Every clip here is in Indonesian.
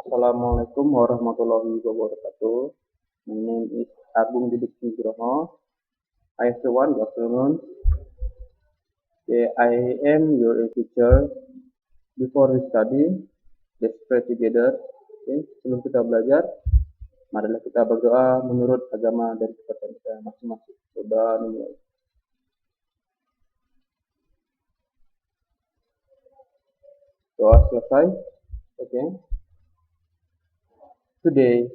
Assalamualaikum warahmatullahi wabarakatuh. My name is Agung Didik Nugroho. Hi everyone, good afternoon. I am your teacher. Before we study, let's pray together. Sebelum kita belajar, marilah kita berdoa menurut agama dan kepercayaan kita masing-masing. Coba mulai. Doa selesai. Okay. Today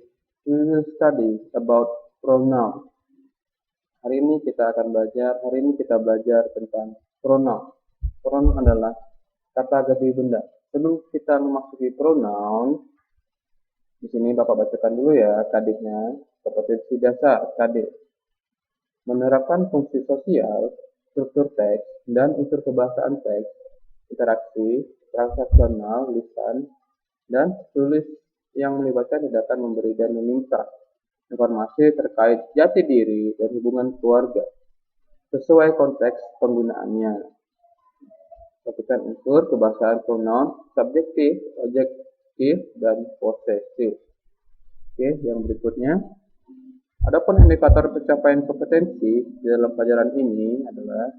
we will study about pronoun. Hari ini kita belajar tentang pronoun. Pronoun adalah kata ganti benda. Sebelum kita memasuki pronoun, di sini Bapak bacakan dulu ya kadiknya, kompetensi dasar kadik. Menerapkan fungsi sosial, struktur teks, dan unsur kebahasaan teks, interaksi, transaksional, lisan, dan tulis yang melibatkan tindakan memberi dan meminta informasi terkait jati diri dan hubungan keluarga sesuai konteks penggunaannya. Perhatikan unsur kebahasaan pronoun subjektif, objektif, dan posesif. Oke, yang berikutnya. Adapun indikator pencapaian kompetensi di dalam pelajaran ini adalah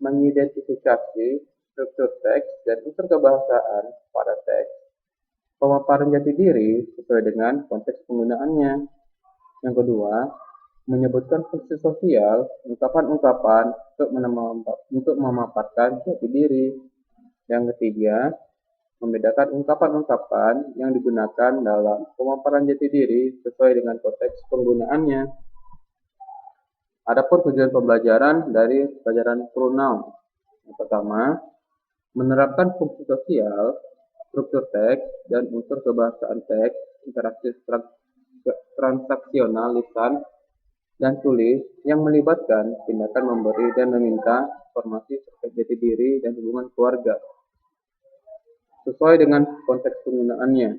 mengidentifikasi struktur teks dan unsur kebahasaan pada teks, pemaparan jati diri sesuai dengan konteks penggunaannya. Yang kedua, menyebutkan fungsi sosial, ungkapan-ungkapan untuk memaparkan jati diri. Yang ketiga, membedakan ungkapan-ungkapan yang digunakan dalam pemaparan jati diri sesuai dengan konteks penggunaannya. Adapun tujuan pembelajaran dari pelajaran pronoun. Yang pertama, menerapkan fungsi sosial, struktur teks, dan unsur kebahasaan teks, interaksi transaksional lisan dan tulis yang melibatkan tindakan memberi dan meminta informasi terkait jati diri dan hubungan keluarga sesuai dengan konteks penggunaannya.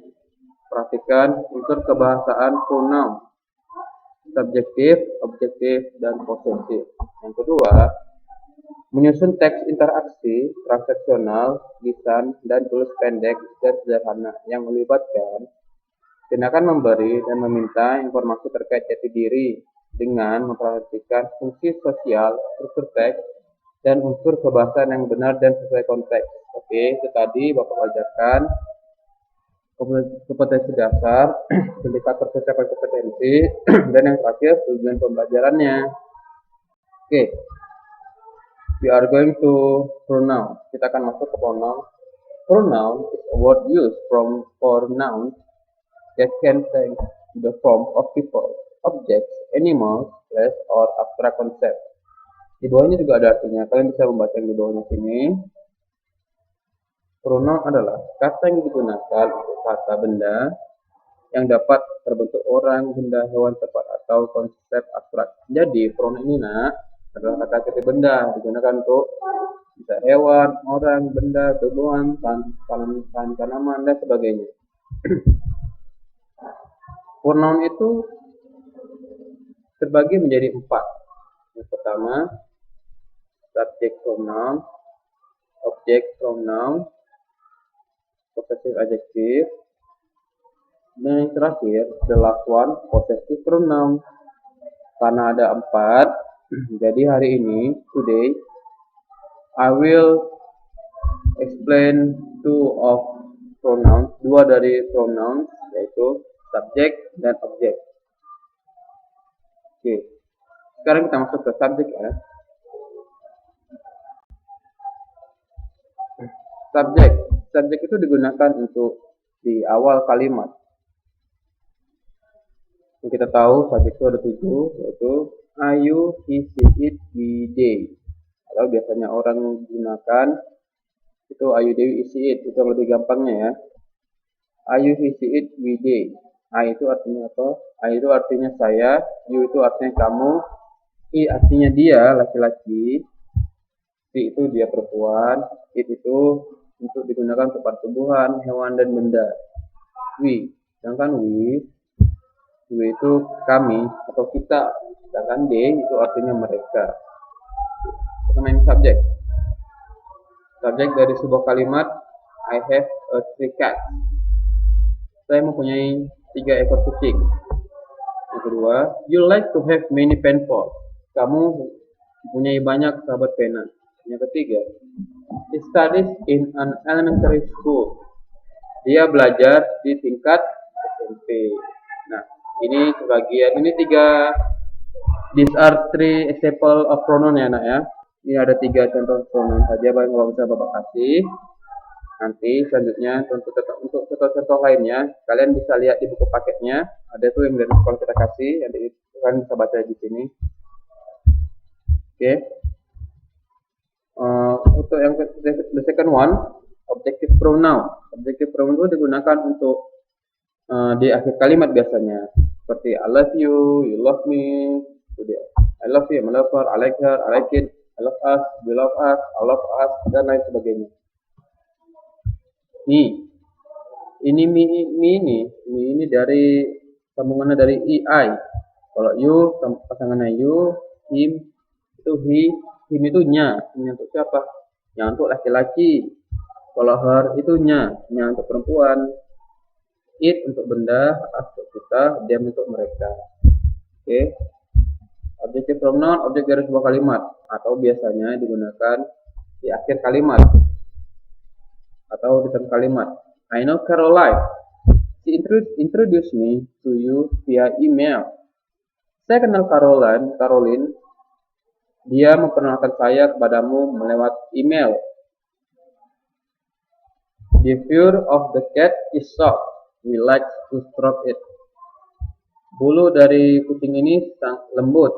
Perhatikan unsur kebahasaan pronoun subjektif, objektif, dan posesif. Yang kedua, menyusun teks interaksi transaksional lisan dan tulis pendek dan sederhana yang melibatkan tindakan memberi dan meminta informasi terkait jati diri dengan memperhatikan fungsi sosial, struktur teks, dan unsur kebahasaan yang benar dan sesuai konteks. Oke, itu tadi Bapak ajarkan kompetensi dasar, indikator pencapaian kompetensi, dan yang terakhir tujuan pembelajarannya. Oke, we are going to pronoun. Kita akan masuk ke pronoun. Pronoun is a word used for nouns that can take the form of people, objects, animals, place, or abstract concept. Di bawahnya juga ada artinya. Kalian bisa membaca yang di bawahnya sini. Pronoun adalah kata yang digunakan untuk kata benda yang dapat terbentuk orang, benda, hewan, tempat, atau konsep abstrak. Jadi pronoun ini adalah kata ganti benda digunakan untuk bisa hewan, orang, benda, tumbuhan, tanaman, dan sebagainya. Pronoun itu terbagi menjadi 4. Yang pertama, subject pronoun, object pronoun, possessive adjective, dan yang terakhir, the last one, possessive pronoun. Karena ada 4, jadi hari ini, today, I will explain 2 of pronouns, 2 dari pronouns, yaitu subject dan object. Oke, sekarang kita masuk ke subject ya. Subjek itu digunakan untuk di awal kalimat. Yang kita tahu subjek itu ada 7, yaitu ayu, he, she, it, we, they. Kalau biasanya orang gunakan itu ayu, they, she, it, itu yang lebih gampangnya ya. Ayu, he, she, it, we, they. I itu artinya apa? I itu artinya saya, you itu artinya kamu, I artinya dia, laki-laki, she itu dia perempuan, it itu untuk digunakan tempat tumbuhan, hewan, dan benda. We, sedangkan we itu kami atau kita, sedangkan they itu artinya mereka. Kita main subjek. Subjek dari sebuah kalimat, I have a 3 cats. Saya mempunyai 3 ekor kucing. Yang kedua, you like to have many pen pals. Kamu mempunyai banyak sahabat pena. Yang ketiga, he studies in an elementary school. Dia belajar di tingkat SMP. Nah, ini sebagian, ini 3, these are 3 example of pronoun ya anak ya. Ini ada 3 contoh pronoun saja kalau bisa Bapak kasih. Nanti selanjutnya untuk contoh-contoh lainnya kalian bisa lihat di buku paketnya, ada tuh yang dari sekolah kita kasih, nanti kalian bisa baca di sini. Oke. Untuk yang the second one, objective pronoun. Objective pronoun itu digunakan untuk di akhir kalimat biasanya, seperti I love you, you love me, I love you, I love her, I like her, I like it, I love us, we love us, I love us, dan lain sebagainya. Ini ini dari sambungannya dari I. Kalau you pasangannya you, him itu he, him itu nya untuk siapa? Nya untuk laki-laki. Kalau her itu nya untuk perempuan. It untuk benda, us untuk kita, them untuk mereka. Oke. Objektif pronoun objek dari sebuah kalimat atau biasanya digunakan di akhir kalimat atau di tengah kalimat. I know Caroline. She introduced me to you via email. Saya kenal Caroline. Dia memperkenalkan saya kepadamu melewat email. The fur of the cat is soft. We like to stroke it. Bulu dari kucing ini sangat lembut.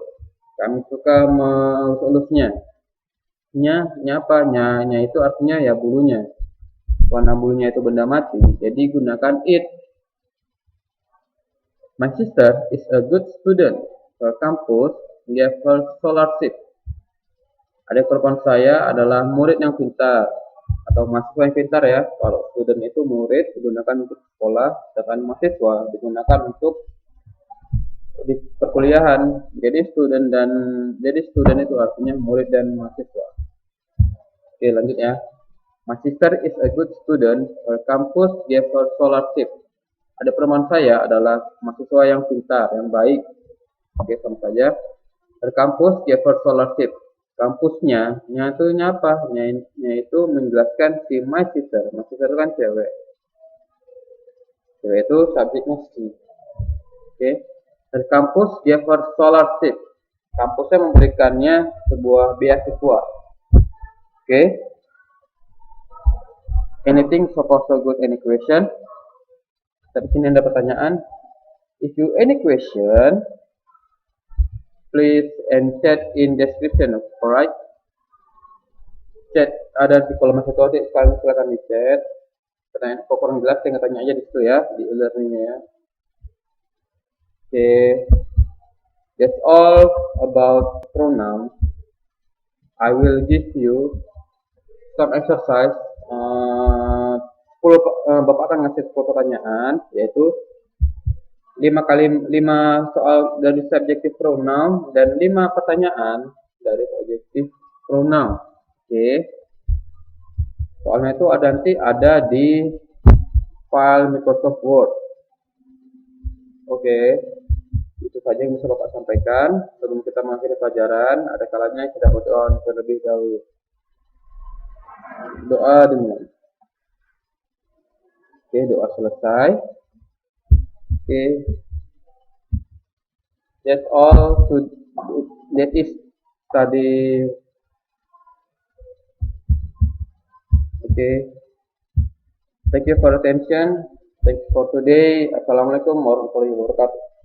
Kami suka mengelus-elusnya. Nya apa? Nya itu artinya ya bulunya. Warna bulunya itu benda mati, jadi gunakan it. My sister is a good student. Her campus gave her scholarship. Adik perempuan saya adalah murid yang pintar atau mahasiswa yang pintar ya. Kalau student itu murid digunakan untuk sekolah, sedangkan mahasiswa digunakan untuk di perkuliahan. Jadi student itu artinya murid dan mahasiswa. Oke, lanjut ya. My sister is a good student. Her campus gave her scholarship. Ada perempuan saya adalah mahasiswa yang pintar, yang baik. Oke, sama saja. Her campus gave her scholarship. Kampusnya, itu apa? Nya itu menjelaskan si my sister. My sister itu kan cewek. Cewek itu subjeknya si. Oke. Her campus gave her scholarship. Kampusnya memberikannya sebuah beasiswa. Oke. Anything so far so good? Any question? Tapi sini ada pertanyaan. If you any question, please and chat in description. Alright? Chat ada di kolom situasi. Sekarang silakan di chat. Pertanyaan kurang jelas, tinggal tanya aja di situ ya, di e-learningnya ya. Okay. That's all about pronoun. I will give you some exercise. Bapak akan ngasih 10 pertanyaan, yaitu 5 soal dari subjective pronoun dan 5 pertanyaan dari objective pronoun. Oke. Soalnya itu ada di file Microsoft Word. Oke. Itu saja yang bisa Bapak sampaikan. Sebelum kita mengakhiri pelajaran, ada kalanya kita berdoa terlebih dahulu. Doa demikian. Oke, doa selesai. Oke. That's all that is study. Okay. Thank you for attention. Thanks for today. Assalamualaikum warahmatullahi wabarakatuh.